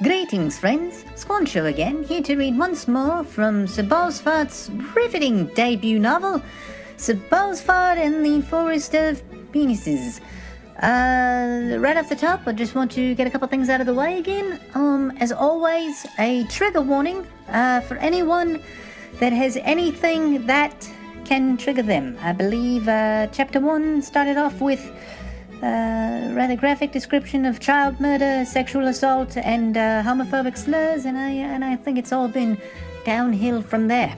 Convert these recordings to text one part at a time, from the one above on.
Greetings, friends. Squancho again, here to read once more from Sir Ballsfart's riveting debut novel, Sir Ballsfart and the Forest of Penises. Right off the top, I just want to get a couple things out of the way again. As always, a trigger warning for anyone that has anything that can trigger them. I believe Chapter 1 started off with rather graphic description of child murder, sexual assault, and homophobic slurs, and I think it's all been downhill from there.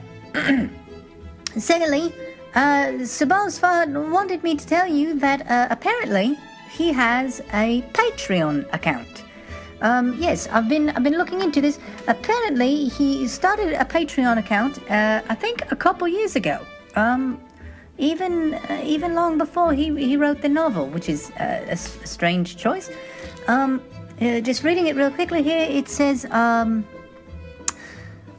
Secondly, Sir Ballsfart wanted me to tell you that apparently he has a Patreon account. Yes, I've been looking into this. Apparently, he started a Patreon account. I think a couple years ago. Even long before he wrote the novel, which is a strange choice. Just reading it real quickly here, it says,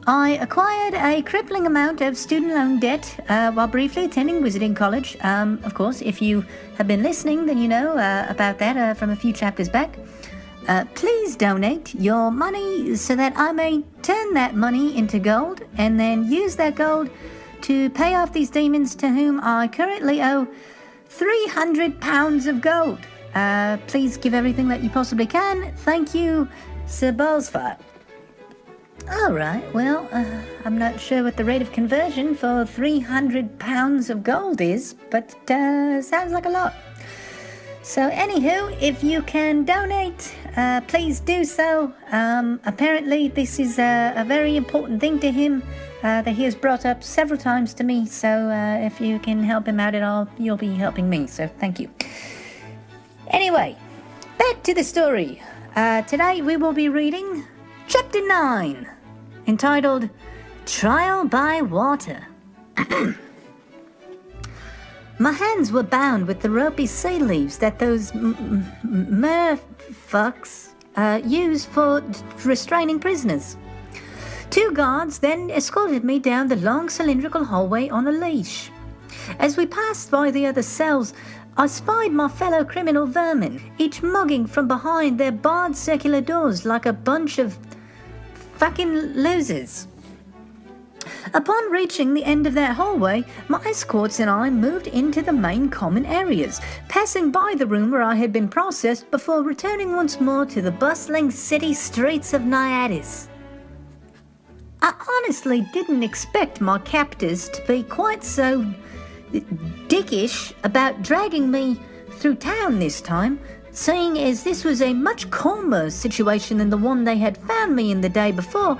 I acquired a crippling amount of student loan debt while briefly attending Wizarding College. Of course, if you have been listening, then you know about that from a few chapters back. Please donate your money so that I may turn that money into gold and then use that gold to pay off these demons to whom I currently owe 300 pounds of gold. Please give everything that you possibly can. Thank you, Sir Ballsfart. Alright, well, I'm not sure what the rate of conversion for 300 pounds of gold is, but sounds like a lot. So anywho, if you can donate, please do so. Apparently this is a very important thing to him that he has brought up several times to me, so if you can help him out at all, you'll be helping me, so thank you. Anyway, back to the story. Today we will be reading Chapter 9, entitled Trial by Water. My hands were bound with the ropey sea leaves that those merfucks use for restraining prisoners. 2 guards then escorted me down the long cylindrical hallway on a leash. As we passed by the other cells, I spied my fellow criminal vermin, each mugging from behind their barred circular doors like a bunch of fucking losers. Upon reaching the end of that hallway, my escorts and I moved into the main common areas, passing by the room where I had been processed before returning once more to the bustling city streets of Niatis. I honestly didn't expect my captors to be quite so dickish about dragging me through town this time, seeing as this was a much calmer situation than the one they had found me in the day before.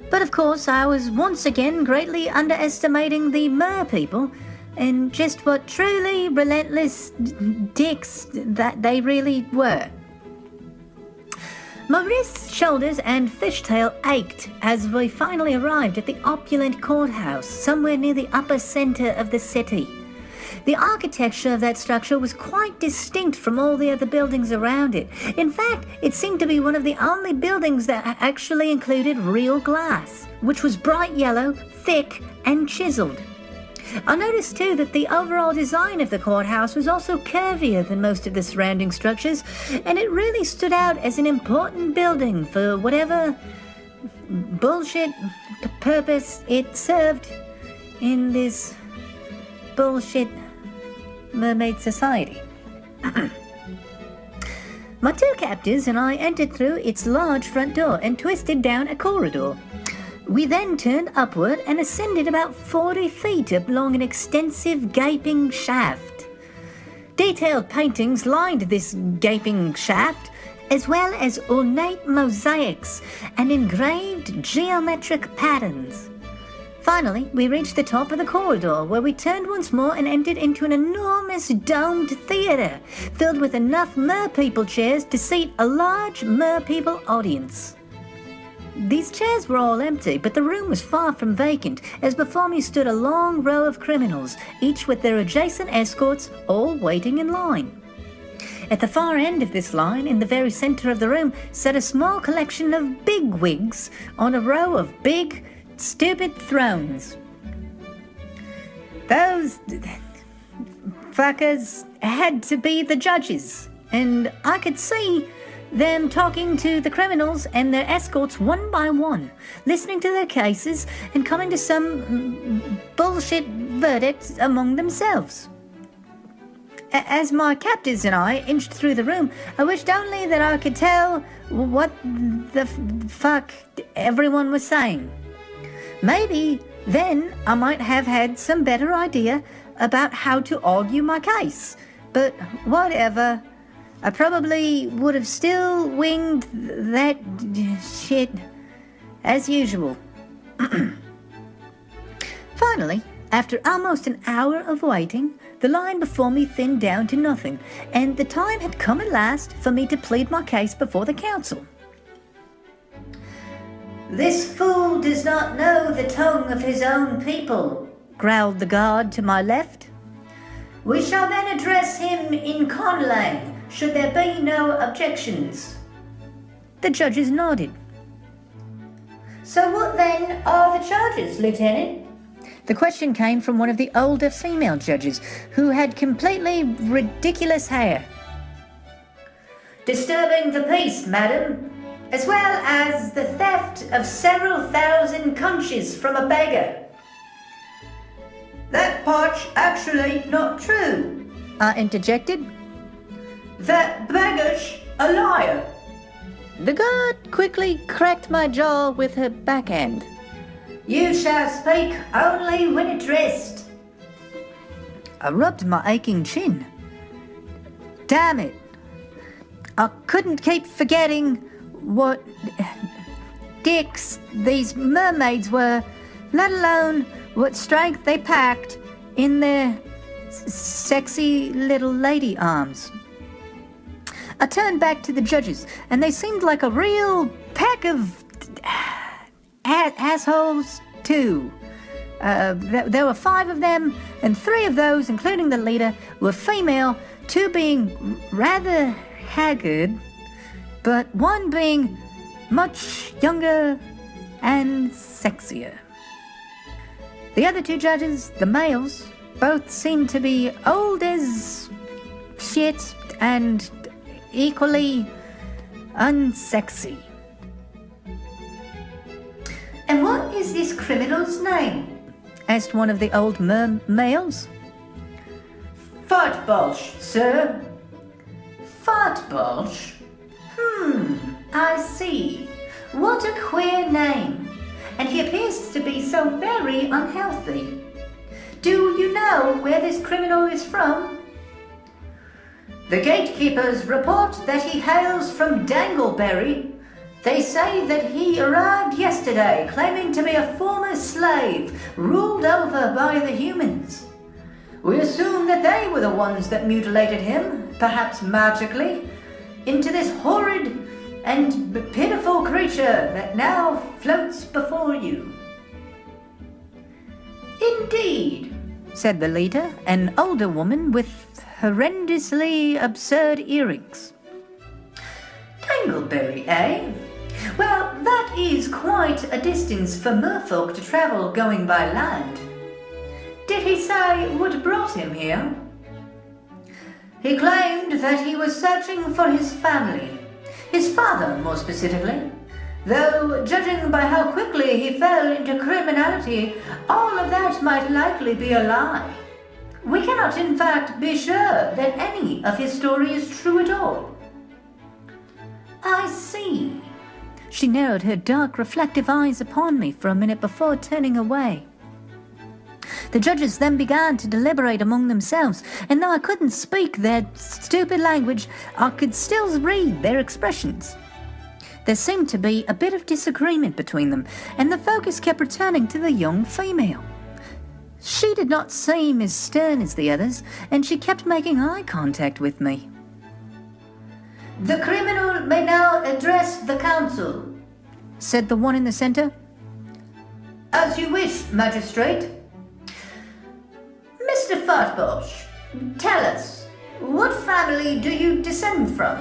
But of course I was once again greatly underestimating the mer people and just what truly relentless dicks that they really were. My wrists, shoulders, and fishtail ached as we finally arrived at the opulent courthouse somewhere near the upper centre of the city. The architecture of that structure was quite distinct from all the other buildings around it. In fact, it seemed to be one of the only buildings that actually included real glass, which was bright yellow, thick, and chiseled. I noticed too that the overall design of the courthouse was also curvier than most of the surrounding structures, and it really stood out as an important building for whatever bullshit purpose it served in this bullshit mermaid society. My 2 captors and I entered through its large front door and twisted down a corridor. We then turned upward and ascended about 40 feet along an extensive gaping shaft. Detailed paintings lined this gaping shaft, as well as ornate mosaics and engraved geometric patterns. Finally, we reached the top of the corridor, where we turned once more and entered into an enormous domed theatre, filled with enough merpeople chairs to seat a large merpeople audience. These chairs were all empty, but the room was far from vacant, as before me stood a long row of criminals, each with their adjacent escorts, all waiting in line. At the far end of this line, in the very centre of the room, sat a small collection of bigwigs on a row of big, stupid thrones. Those fuckers had to be the judges, and I could see them talking to the criminals and their escorts one by one, listening to their cases and coming to some bullshit verdicts among themselves. As my captors and I inched through the room, I wished only that I could tell what the fuck everyone was saying. Maybe then I might have had some better idea about how to argue my case. But whatever, I probably would have still winged that shit as usual. Finally, after almost an hour of waiting, the line before me thinned down to nothing, and the time had come at last for me to plead my case before the council. "This fool does not know the tongue of his own people," growled the guard to my left. "We shall then address him in conlang, should there be no objections." The judges nodded. "So what then are the charges, Lieutenant?" The question came from one of the older female judges, who had completely ridiculous hair. "Disturbing the peace, madam, as well as the theft of several thousand conches from a beggar." "That part's actually not true," I interjected. "That beggar's a liar." The guard quickly cracked my jaw with her backhand. "You shall speak only when addressed." I rubbed my aching chin. Damn it. I couldn't keep forgetting what dicks these mermaids were, let alone what strength they packed in their sexy little lady arms. I turned back to the judges, and they seemed like a real pack of assholes too. There were 5 of them, and 3 of those, including the leader, were female, 2 being rather haggard, but 1 being much younger and sexier. The other 2 judges, the males, both seemed to be old as shit and equally unsexy. "And what is this criminal's name?" asked one of the old males. "Fartbalsh, sir." "Fartbalsh? I see. What a queer name. And he appears to be so very unhealthy. Do you know where this criminal is from?" "The gatekeepers report that he hails from Dangleberry. They say that he arrived yesterday, claiming to be a former slave, ruled over by the humans. We assume that they were the ones that mutilated him, perhaps magically, into this horrid and pitiful creature that now floats before you." "Indeed," said the leader, an older woman with horrendously absurd earrings. "Dangleberry, eh? Well, that is quite a distance for merfolk to travel going by land. Did he say what brought him here?" "He claimed that he was searching for his family, his father more specifically, though judging by how quickly he fell into criminality, all of that might likely be a lie. We cannot in fact be sure that any of his story is true at all." "I see." She narrowed her dark, reflective eyes upon me for a minute before turning away. The judges then began to deliberate among themselves, and though I couldn't speak their stupid language, I could still read their expressions. There seemed to be a bit of disagreement between them, and the focus kept returning to the young female. She did not seem as stern as the others, and she kept making eye contact with me. "The criminal may now address the council," said the one in the centre. "As you wish, magistrate. Mr. Fartbalsh, tell us, what family do you descend from?"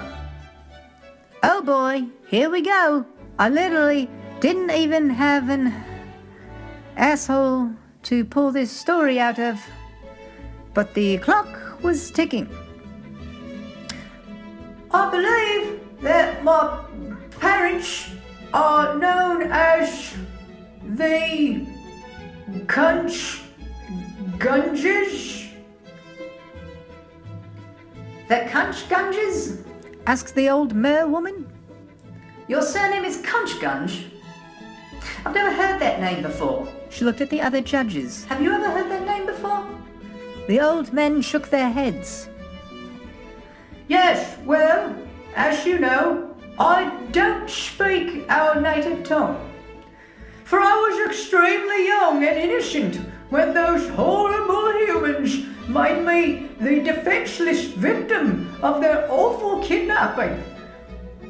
Oh boy, here we go. I literally didn't even have an asshole to pull this story out of, but the clock was ticking. "I believe that my parents are known as the Gunges? The Kunchgunges? Asks the old mer-woman. Your surname is Kunchgunge? I've never heard that name before. She looked at the other judges. Have you ever heard that name before? The old men shook their heads. Yes, well, as you know, I don't speak our native tongue. For I was extremely young and innocent when those horrible humans made me the defenseless victim of their awful kidnapping.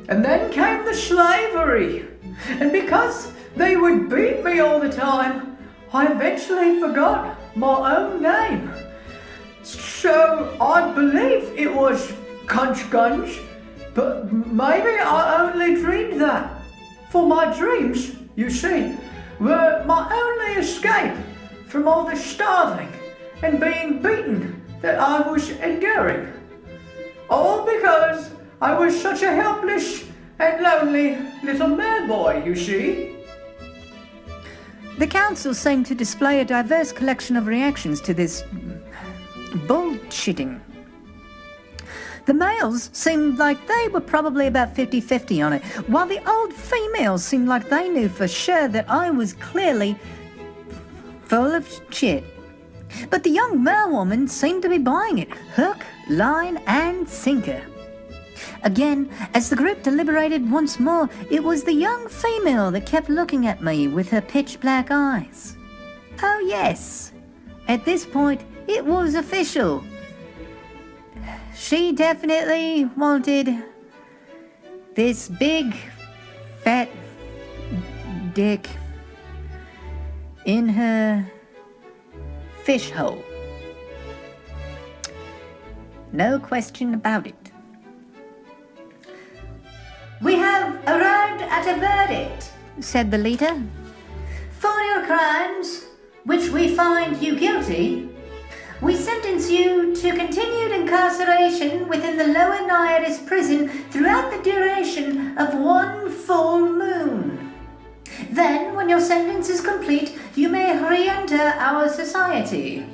And then came the slavery, and because they would beat me all the time, I eventually forgot my own name. So I believe it was Kunchgunge, but maybe I only dreamed that. For my dreams, you see, were my only escape from all the starving and being beaten that I was enduring. All because I was such a helpless and lonely little man boy, you see. The council seemed to display a diverse collection of reactions to this bullshitting. The males seemed like they were probably about 50-50 on it, while the old females seemed like they knew for sure that I was clearly full of shit. But the young mer-woman seemed to be buying it, hook, line and sinker. Again, as the group deliberated once more, it was the young female that kept looking at me with her pitch-black eyes. Oh yes, at this point it was official. She definitely wanted this big, fat dick in her fish hole. No question about it. We have arrived at a verdict, said the leader. For your crimes, which we find you guilty, we sentence you to continued incarceration within the Lower Nairis prison throughout the duration of 1 full moon. Then, when your sentence is complete, you may re-enter our society.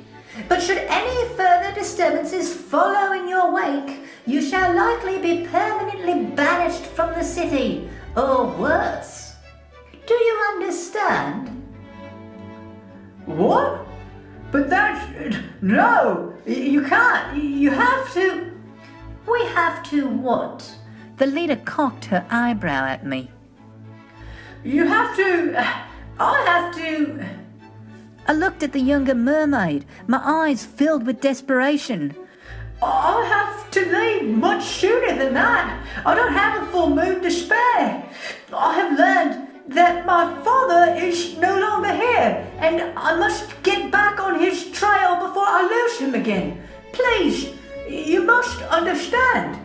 But should any further disturbances follow in your wake, you shall likely be permanently banished from the city, or worse. Do you understand? What? But that's... No! You can't! You have to... We have to what? The leader cocked her eyebrow at me. You have to... I have to... I looked at the younger mermaid, my eyes filled with desperation. I have to leave much sooner than that. I don't have a full moon to spare. I have learned that my father is no longer here, and I must get back on his trail before I lose him again. Please, you must understand.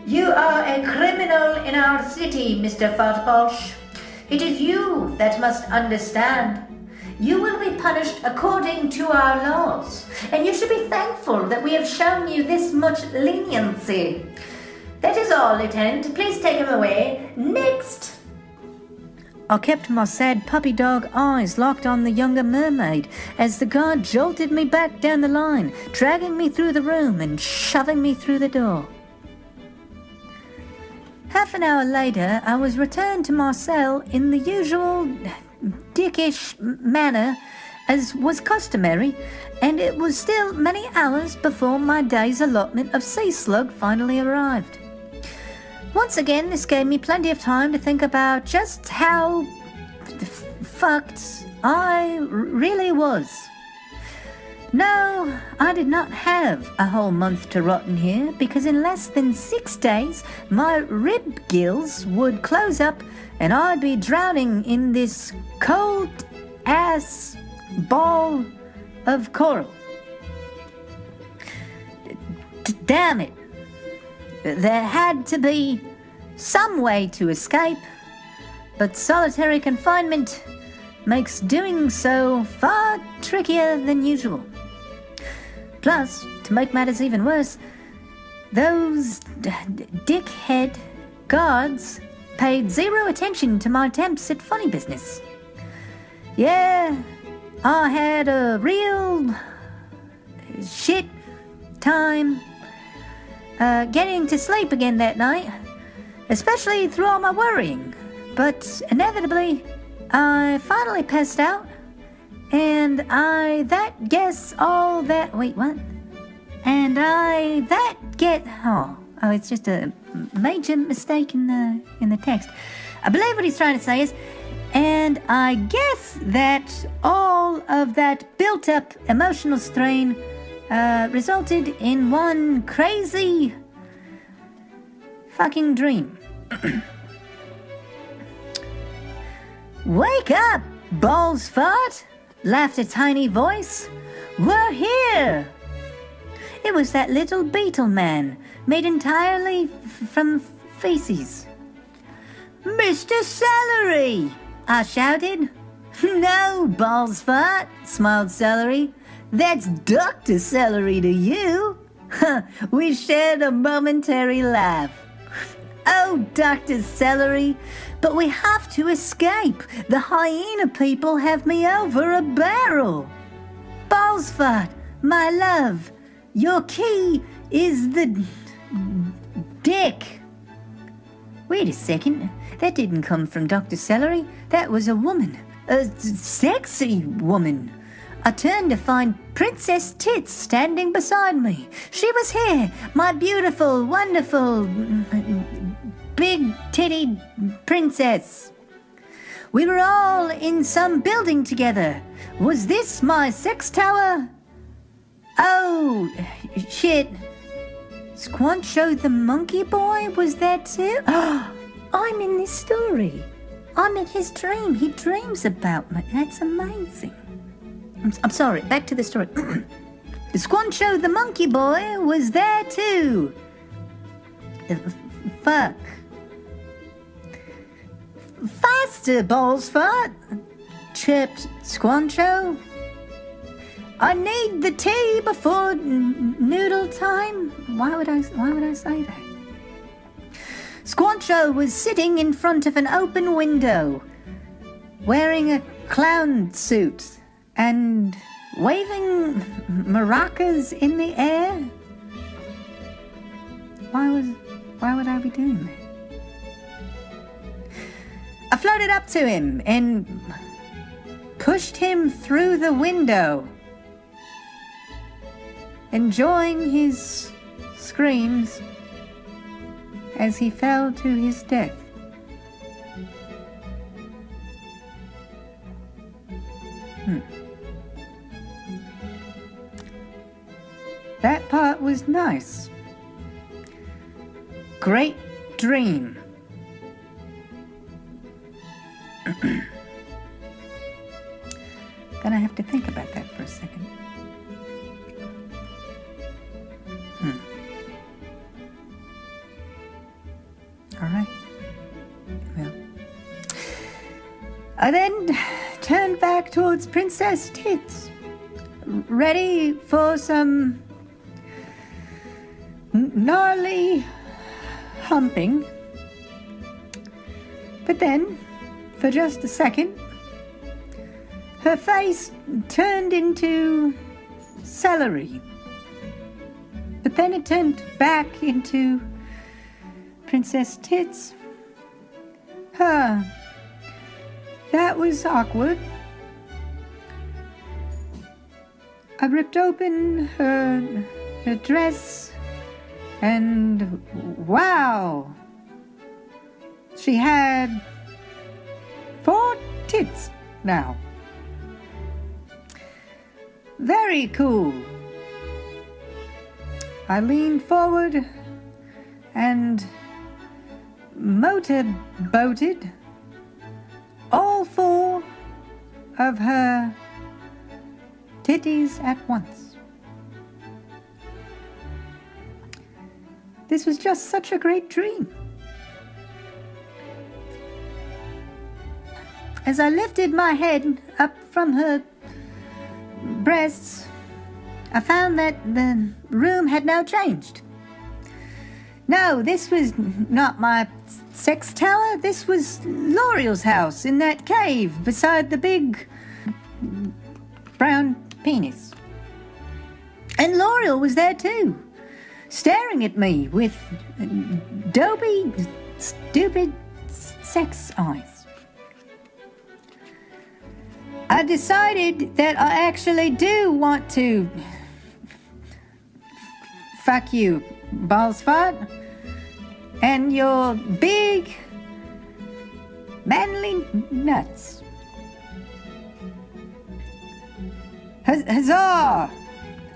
You are a criminal in our city, Mr. Fartbosh. It is you that must understand. You will be punished according to our laws, and you should be thankful that we have shown you this much leniency. That is all, Lieutenant. Please take him away. Next! I kept my sad puppy dog eyes locked on the younger mermaid as the guard jolted me back down the line, dragging me through the room and shoving me through the door. Half an hour later, I was returned to my cell in the usual dickish manner as was customary, and it was still many hours before my day's allotment of sea slug finally arrived. Once again, this gave me plenty of time to think about just how fucked I really was. No, I did not have a whole month to rot in here, because in less than 6 days my rib gills would close up and I'd be drowning in this cold-ass ball of coral. Damn it. There had to be some way to escape, but solitary confinement makes doing so far trickier than usual. Plus, to make matters even worse, Those dickhead guards paid zero attention to my attempts at funny business. Yeah, I had a real shit time getting to sleep again that night, especially through all my worrying. But inevitably, I finally passed out, and it's just a major mistake in the text. I believe what he's trying to say is, and I guess that all of that built-up emotional strain resulted in one crazy fucking dream. Wake up, Ballsfart! Laughed a tiny voice. We're here! It was that little beetle man, made entirely from feces. Mr. Celery! I shouted. No, Ballsfart, smiled Celery. That's Dr. Celery to you. We shared a momentary laugh. Oh, Dr. Celery, but we have to escape. The hyena people have me over a barrel. Ballsfart, my love, your key is the dick. Wait a second. That didn't come from Dr. Celery. That was a woman. A sexy woman. I turned to find Princess Tits standing beside me. She was here, my beautiful, wonderful, big-titted princess. We were all in some building together. Was this my sex tower? Oh, shit. Squancho the monkey boy was there too? I'm in this story. I'm in his dream. He dreams about me. That's amazing. I'm sorry, back to the story. Squancho the monkey boy was there too. Fuck. Faster, Ballsfart, chirped Squancho. I need the tea before noodle time. Why would I say that? Squancho was sitting in front of an open window, wearing a clown suit and waving maracas in the air. Why would I be doing that? I floated up to him and pushed him through the window, enjoying his screams as he fell to his death. That part was nice. Great dream. Gonna have to think about that for a second. All right. Well, I then turned back towards Princess Tits, ready for some gnarly humping. But then, for just a second, her face turned into celery. But then it turned back into Princess Tits. That was awkward. I ripped open her dress, and wow! She had 4 tits now. Very cool. I leaned forward and motorboated all 4 of her titties at once. This was just such a great dream. As I lifted my head up from her breasts, I found that the room had now changed. No, this was not my sex tower. This was L'Oreal's house in that cave beside the big brown penis. And L'Oreal was there too, staring at me with dopey, stupid sex eyes. I decided that I actually do want to fuck you, Ballsfart, and your big, manly nuts. Huzzah!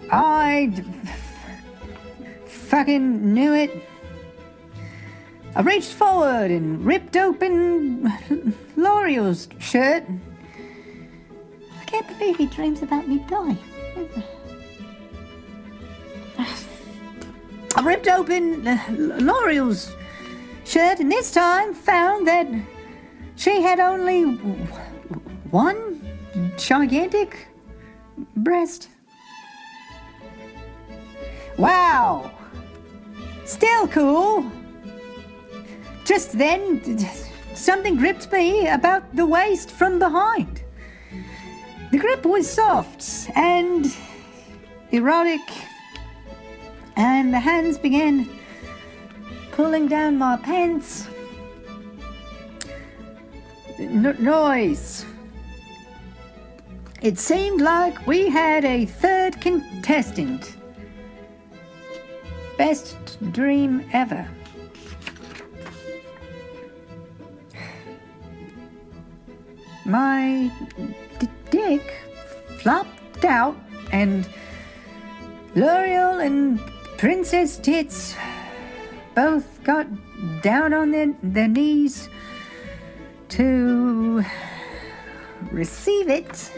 I fucking knew it. I reached forward and ripped open L'Oreal's shirt. I can't believe he dreams about me dying. I ripped open L'Oreal's shirt and this time found that she had only one gigantic breast. Wow! Still cool. Just then, something gripped me about the waist from behind. The grip was soft and erotic, and the hands began pulling down my pants. Noise. It seemed like we had a third contestant. Best dream ever. My dick flopped out and L'Oreal and Princess Tits both got down on their knees to receive it,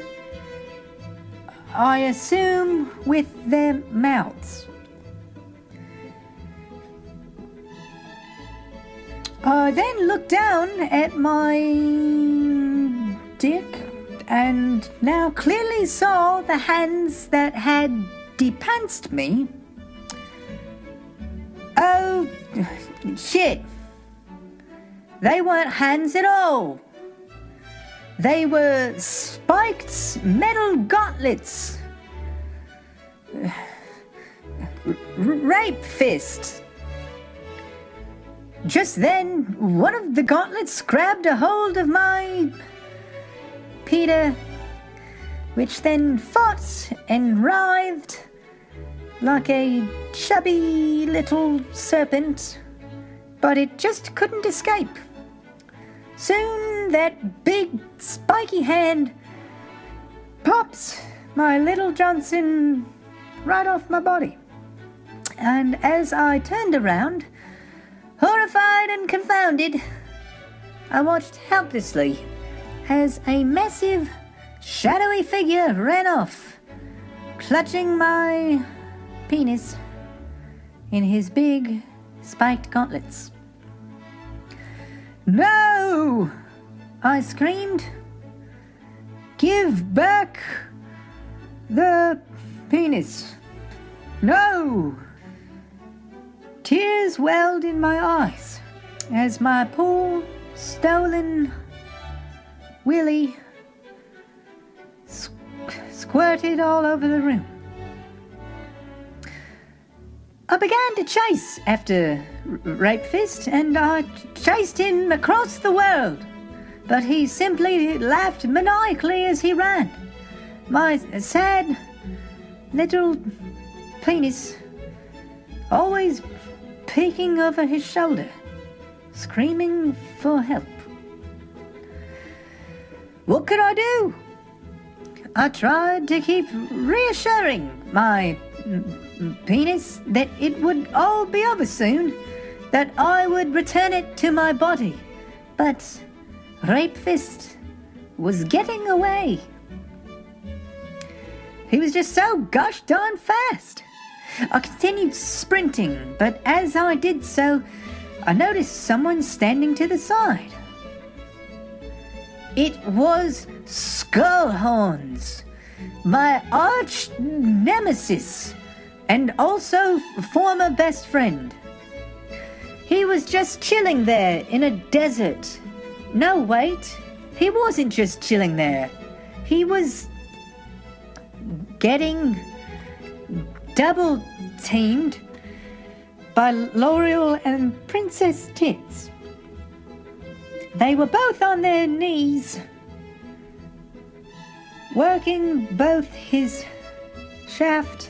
I assume with their mouths. I then looked down at my dick and now clearly saw the hands that had depantsed me. Oh, shit. They weren't hands at all. They were spiked metal gauntlets. Rape fist. Just then, one of the gauntlets grabbed a hold of my Peter, which then fought and writhed like a chubby little serpent, but it just couldn't escape. Soon that big spiky hand pops my little Johnson right off my body. And as I turned around, horrified and confounded, I watched helplessly as a massive, shadowy figure ran off, clutching my penis in his big, spiked gauntlets. No! I screamed. Give back the penis. No! Tears welled in my eyes as my poor, stolen willy squirted all over the room. I began to chase after Rape Fist, and I chased him across the world, but he simply laughed maniacally as he ran. My sad little penis always peeking over his shoulder, screaming for help. What could I do? I tried to keep reassuring my penis that it would all be over soon, that I would return it to my body, but Rape Fist was getting away. He was just so gosh darn fast. I continued sprinting, but as I did so, I noticed someone standing to the side. It was Skullhorns, my arch nemesis, and also former best friend. He was just chilling there in a desert. No, wait. He wasn't just chilling there. He was getting double-teamed by L'Oreal and Princess Tits. They were both on their knees, working both his shaft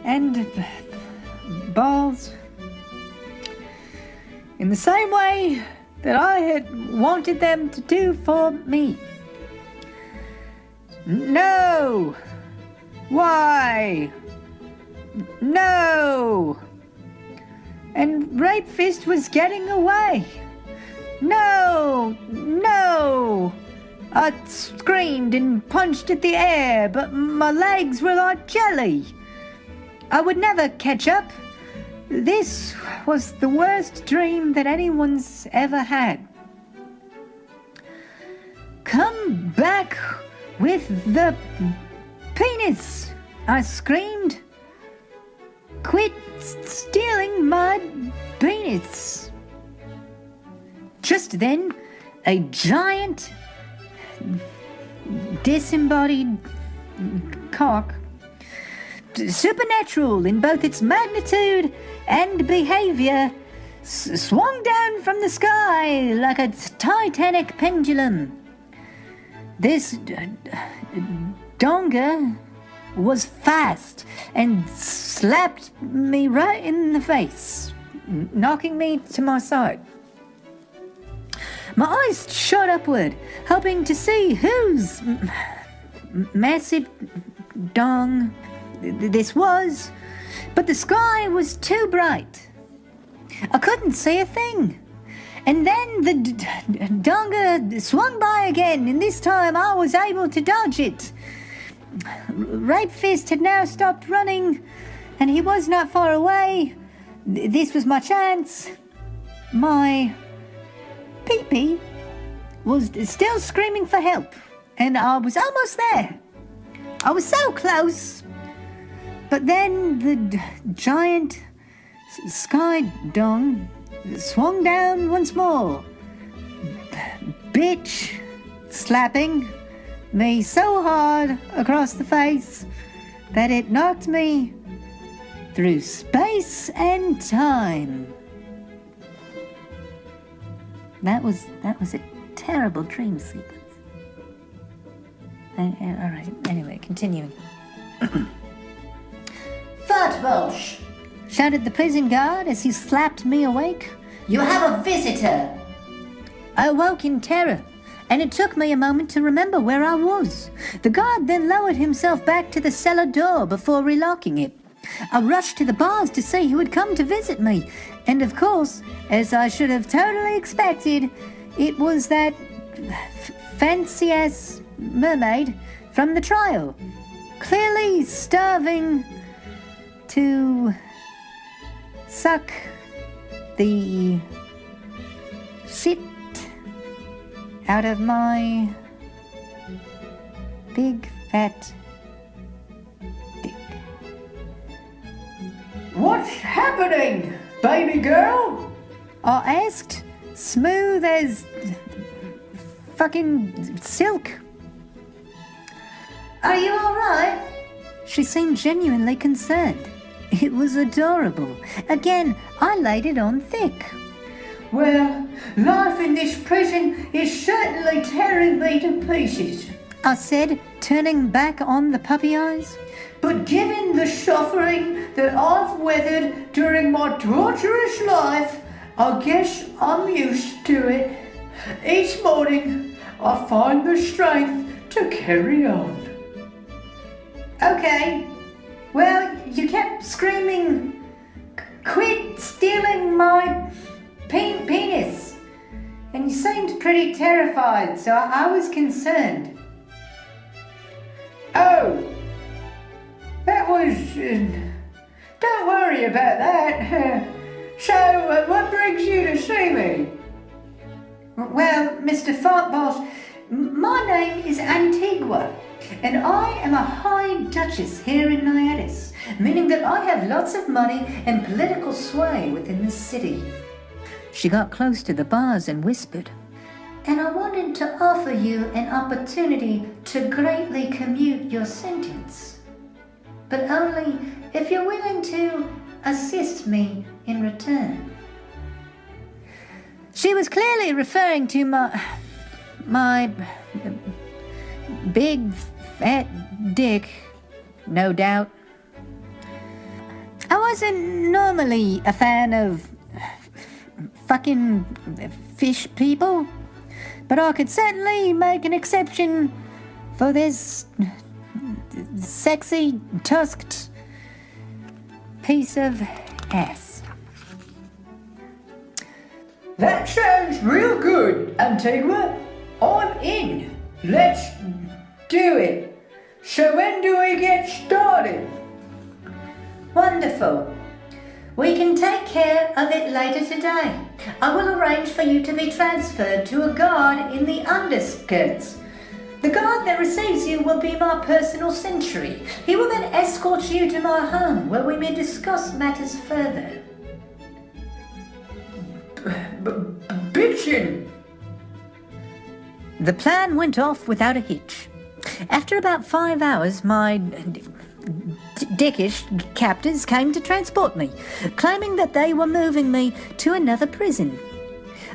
and balls in the same way that I had wanted them to do for me. No! Why? No! And Rape Fist was getting away. No! No! I screamed and punched at the air, but my legs were like jelly. I would never catch up. This was the worst dream that anyone's ever had. Come back with the penis, I screamed. Quit stealing my penis. Just then, a giant, disembodied cock, supernatural in both its magnitude and behavior, swung down from the sky like a Titanic pendulum. This donga was fast and slapped me right in the face, knocking me to my side. My eyes shot upward, hoping to see whose massive dong this was, but the sky was too bright. I couldn't see a thing. And then the donga swung by again, and this time I was able to dodge it. Rape Fist had now stopped running, and he was not far away. This was my chance. My pee-pee was still screaming for help, and I was almost there. I was so close. But then the giant sky dong swung down once more, bitch slapping me so hard across the face that it knocked me through space and time. That was a terrible dream sequence. All right, anyway, continuing. Fartwelsh, shouted the prison guard as he slapped me awake. you have a visitor. I awoke in terror, and it took me a moment to remember where I was. The guard then lowered himself back to the cellar door before relocking it. I rushed to the bars to see who had come to visit me, and of course, as I should have totally expected, it was that fancy-ass mermaid from the trial, clearly starving to suck the shit out of my big fat dick. What's happening, baby girl? I asked, smooth as fucking silk. Are you all right? She seemed genuinely concerned. It was adorable. Again, I laid it on thick. Well, life in this prison is certainly tearing me to pieces, I said, turning back on the puppy eyes. but given the suffering that I've weathered during my torturous life, I guess I'm used to it. Each morning, I find the strength to carry on. Okay, well, you kept screaming, quit stealing my penis. And you seemed pretty terrified, so I was concerned. Oh, that was... don't worry about that. So, what brings you to see me? Well, Mr. Fartboss, my name is Antigua, and I am a High Duchess here in Naiadis, meaning that I have lots of money and political sway within the city. She got close to the bars and whispered, And I wanted to offer you an opportunity to greatly commute your sentence, but only if you're willing to assist me in return. She was clearly referring to my big fat dick, no doubt. I wasn't normally a fan of fucking fish people, but I could certainly make an exception for this sexy, tusked piece of ass. That sounds real good, Antigua. I'm in. Let's do it. So when do we get started? Wonderful. We can take care of it later today. I will arrange for you to be transferred to a guard in the underskirts. The guard that receives you will be my personal sentry. He will then escort you to my home where we may discuss matters further. Bitchin'! The plan went off without a hitch. After about 5 hours, my dickish captors came to transport me, claiming that they were moving me to another prison.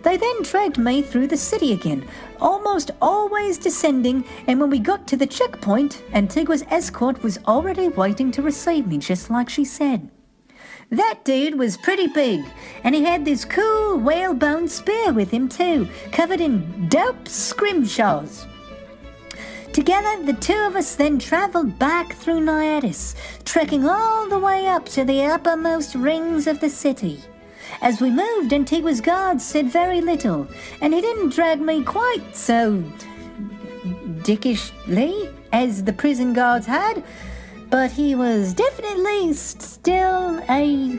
They then dragged me through the city again, almost always descending, and when we got to the checkpoint, Antigua's escort was already waiting to receive me, just like she said. That dude was pretty big, and he had this cool whalebone spear with him too, covered in dope scrimshaws. Together, the two of us then travelled back through Naiadis, trekking all the way up to the uppermost rings of the city. As we moved, Antigua's guards said very little, and he didn't drag me quite so dickishly as the prison guards had, but he was definitely still a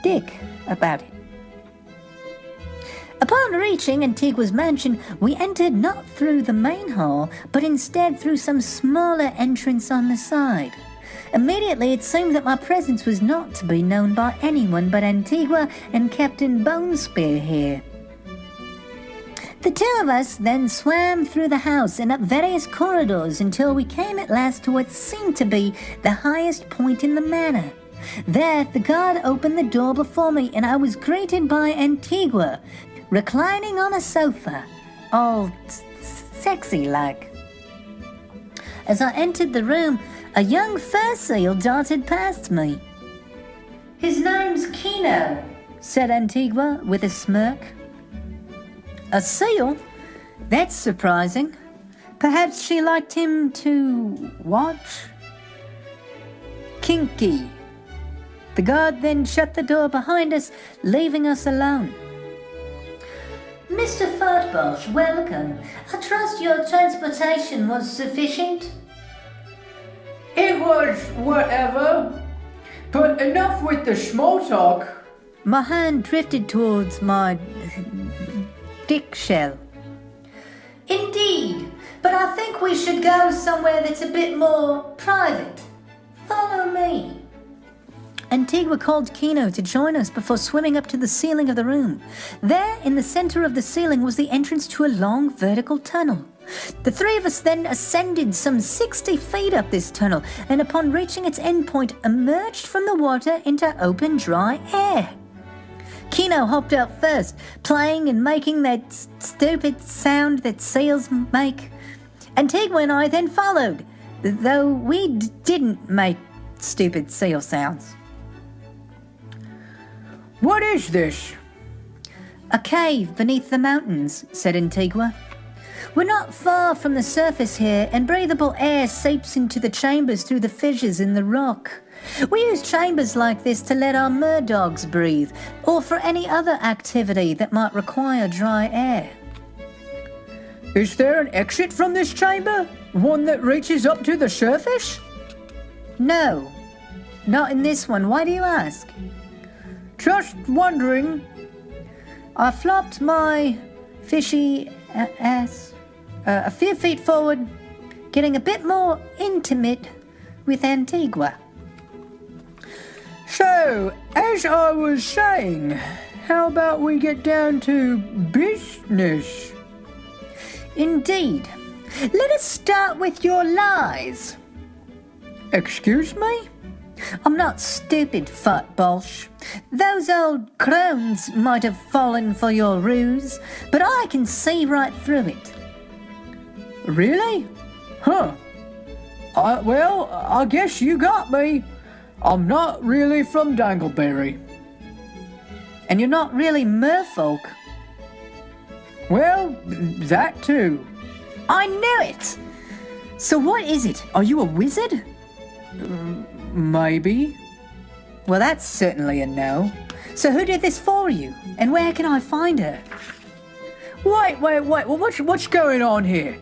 dick about it. Upon reaching Antigua's mansion, we entered not through the main hall, but instead through some smaller entrance on the side. Immediately it seemed that my presence was not to be known by anyone but Antigua and Captain Bonespear here. The two of us then swam through the house and up various corridors until we came at last to what seemed to be the highest point in the manor. There, the guard opened the door before me, and I was greeted by Antigua, reclining on a sofa, all sexy-like. As I entered the room, a young fur seal darted past me. His name's Kino, said Antigua with a smirk. A seal? That's surprising. Perhaps she liked him to watch? Kinky. The guard then shut the door behind us, leaving us alone. Mr. Fartbosh, welcome. I trust your transportation was sufficient? It was whatever, but enough with the small talk. My hand drifted towards my dick shell. Indeed, but I think we should go somewhere that's a bit more private. Follow me. Antigua called Kino to join us before swimming up to the ceiling of the room. There, in the center of the ceiling, was the entrance to a long vertical tunnel. The three of us then ascended some 60 feet up this tunnel, and upon reaching its endpoint, emerged from the water into open, dry air. Kino hopped out first, playing and making that stupid sound that seals make. Antigua and I then followed, though we didn't make stupid seal sounds. What is this? A cave beneath the mountains, said Antigua. We're not far from the surface here, and breathable air seeps into the chambers through the fissures in the rock. We use chambers like this to let our murdogs breathe, or for any other activity that might require dry air. Is there an exit from this chamber? One that reaches up to the surface? No, not in this one. Why do you ask? Just wondering. I flopped my fishy ass a few feet forward, getting a bit more intimate with Antigua. So, as I was saying, how about we get down to business? Indeed. Let us start with your lies. Excuse me? I'm not stupid, Fat Bolsh. Those old crones might have fallen for your ruse, but I can see right through it. Really? Huh. Well, I guess you got me. I'm not really from Dangleberry. And you're not really merfolk. Well, that too. I knew it! So what is it? Are you a wizard? Maybe. Well, that's certainly a no. So who did this for you? And where can I find her? Wait. Well, what's going on here?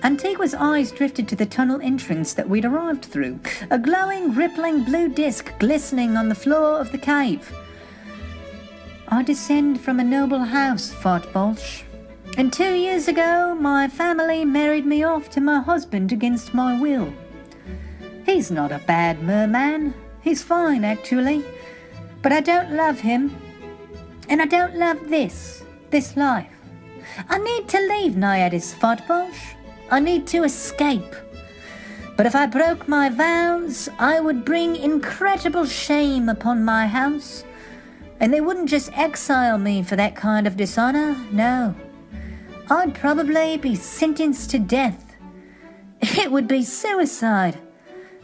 Antigua's eyes drifted to the tunnel entrance that we'd arrived through, a glowing, rippling blue disc glistening on the floor of the cave. I descend from a noble house, Fat Bolsh. And 2 years ago, my family married me off to my husband against my will. He's not a bad merman. He's fine, actually. But I don't love him. And I don't love this life. I need to leave Naiadis, Fat Bolsh. I need to escape. But if I broke my vows, I would bring incredible shame upon my house. And they wouldn't just exile me for that kind of dishonor, no. I'd probably be sentenced to death. It would be suicide.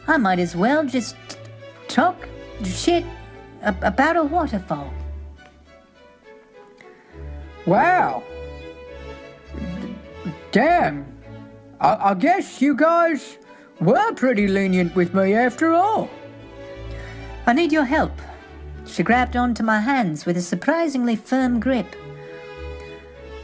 I might as well just talk shit about a waterfall. Wow. Damn. I guess you guys were pretty lenient with me after all. I need your help. She grabbed onto my hands with a surprisingly firm grip.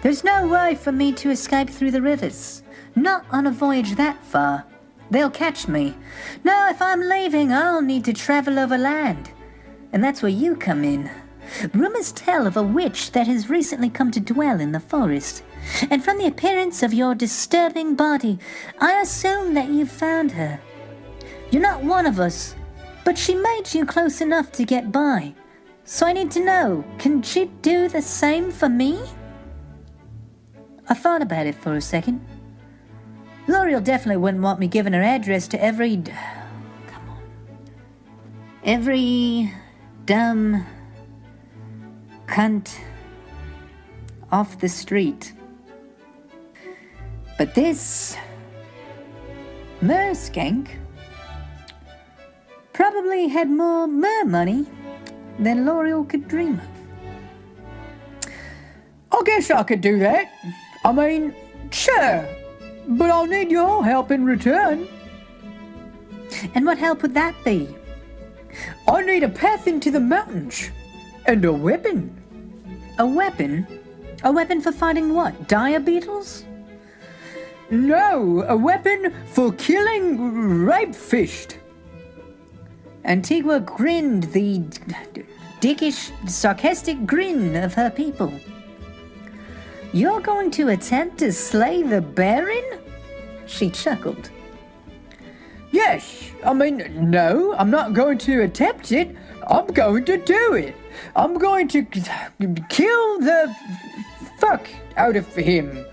There's no way for me to escape through the rivers. Not on a voyage that far. They'll catch me. No, if I'm leaving, I'll need to travel over land. And that's where you come in. Rumors tell of a witch that has recently come to dwell in the forest. And from the appearance of your disturbing body, I assume that you found her. You're not one of us, but she made you close enough to get by. So I need to know, can she do the same for me? I thought about it for a second. L'Oreal definitely wouldn't want me giving her address to every dumb cunt off the street. But this mer-skank probably had more mer money than L'Oreal could dream of. I guess I could do that. I mean, sure, but I'll need your help in return. And what help would that be? I need a path into the mountains and a weapon. A weapon? A weapon for fighting what? Dire beetles? No, a weapon for killing rape-fish. Antigua grinned the dickish, sarcastic grin of her people. You're going to attempt to slay the Baron? She chuckled. Yes, I mean, no, I'm not going to attempt it. I'm going to do it. I'm going to kill the fuck out of him.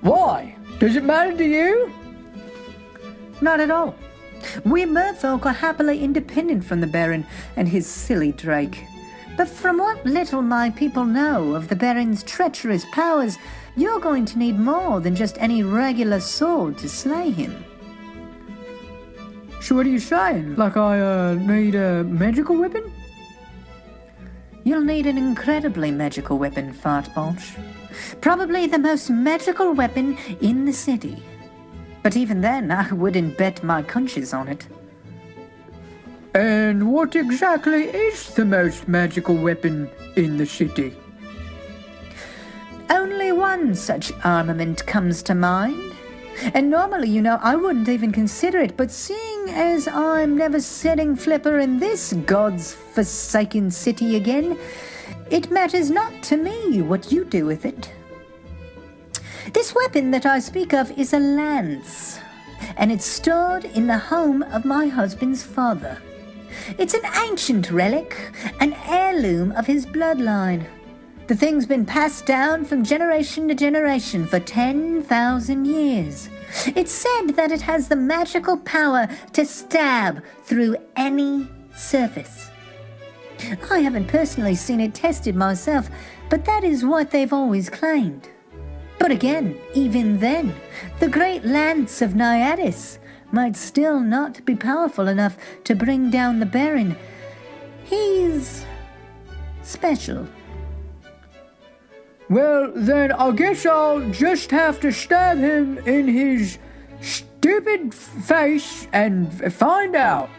Why? Does it matter to you? Not at all. We merfolk are happily independent from the Baron and his silly drake. But from what little my people know of the Baron's treacherous powers, you're going to need more than just any regular sword to slay him. So what are you saying? Like I need a magical weapon? You'll need an incredibly magical weapon, Fat Bolsh. Probably the most magical weapon in the city. But even then, I wouldn't bet my conscience on it. And what exactly is the most magical weapon in the city? Only one such armament comes to mind. And normally, I wouldn't even consider it, but seeing as I'm never setting flipper in this God's forsaken city again, it matters not to me what you do with it. This weapon that I speak of is a lance, and it's stored in the home of my husband's father. It's an ancient relic, an heirloom of his bloodline. The thing's been passed down from generation to generation for 10,000 years. It's said that it has the magical power to stab through any surface. I haven't personally seen it tested myself, but that is what they've always claimed. But again, even then, the great lance of Naiadis might still not be powerful enough to bring down the Baron. He's special. Well, then I guess I'll just have to stab him in his stupid face and find out.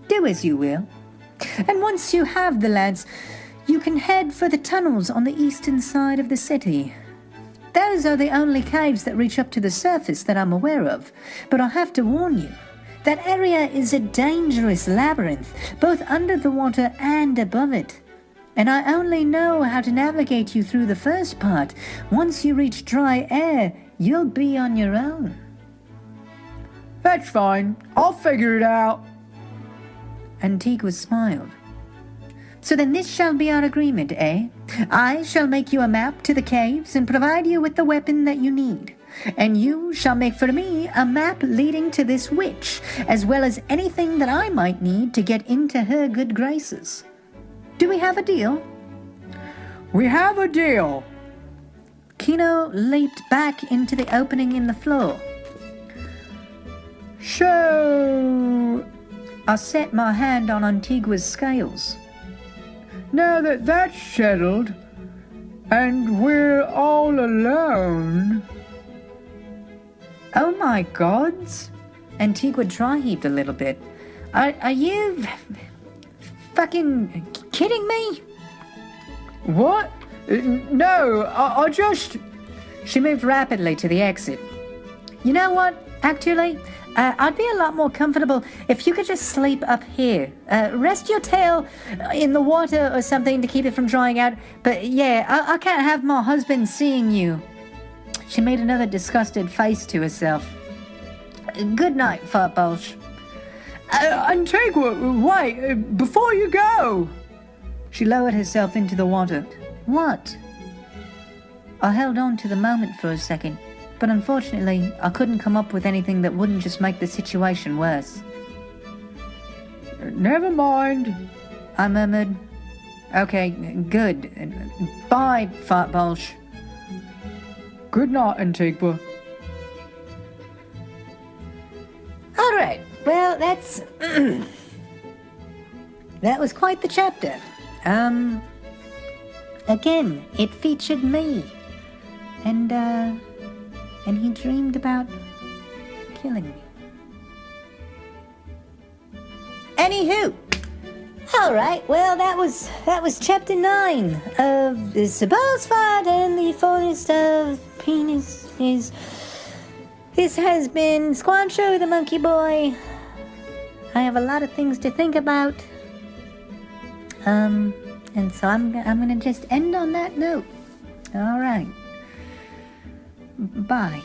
Do as you will. And once you have the lance, you can head for the tunnels on the eastern side of the city. Those are the only caves that reach up to the surface that I'm aware of. But I have to warn you, that area is a dangerous labyrinth, both under the water and above it. And I only know how to navigate you through the first part. Once you reach dry air, you'll be on your own. That's fine. I'll figure it out. Antigua smiled. So then this shall be our agreement, eh? I shall make you a map to the caves and provide you with the weapon that you need. And you shall make for me a map leading to this witch, as well as anything that I might need to get into her good graces. Do we have a deal? We have a deal. Kino leaped back into the opening in the floor. So, I set my hand on Antigua's scales. now that that's settled, and we're all alone... Oh my gods! Antigua dry-heaved a little bit. Are you fucking kidding me? What? No, I just... She moved rapidly to the exit. You know what? Actually, I'd be a lot more comfortable if you could just sleep up here. Rest your tail in the water or something to keep it from drying out. But yeah, I can't have my husband seeing you. She made another disgusted face to herself. Good night, Fart Bolsh. Antigua, wait, before you go... She lowered herself into the water. What? I held on to the moment for a second, but unfortunately, I couldn't come up with anything that wouldn't just make the situation worse. Never mind, I murmured. Okay, good. Bye, Fart Bolsh. Good night, Antigua. All right, well, that's... that was quite the chapter. Again, it featured me. And he dreamed about killing me. Anywho, all right. Well, that was chapter 9 of the Ballsfart and the Forest of Penises. This has been Squancho the Monkey Boy. I have a lot of things to think about. And so I'm gonna just end on that note. All right. Bye.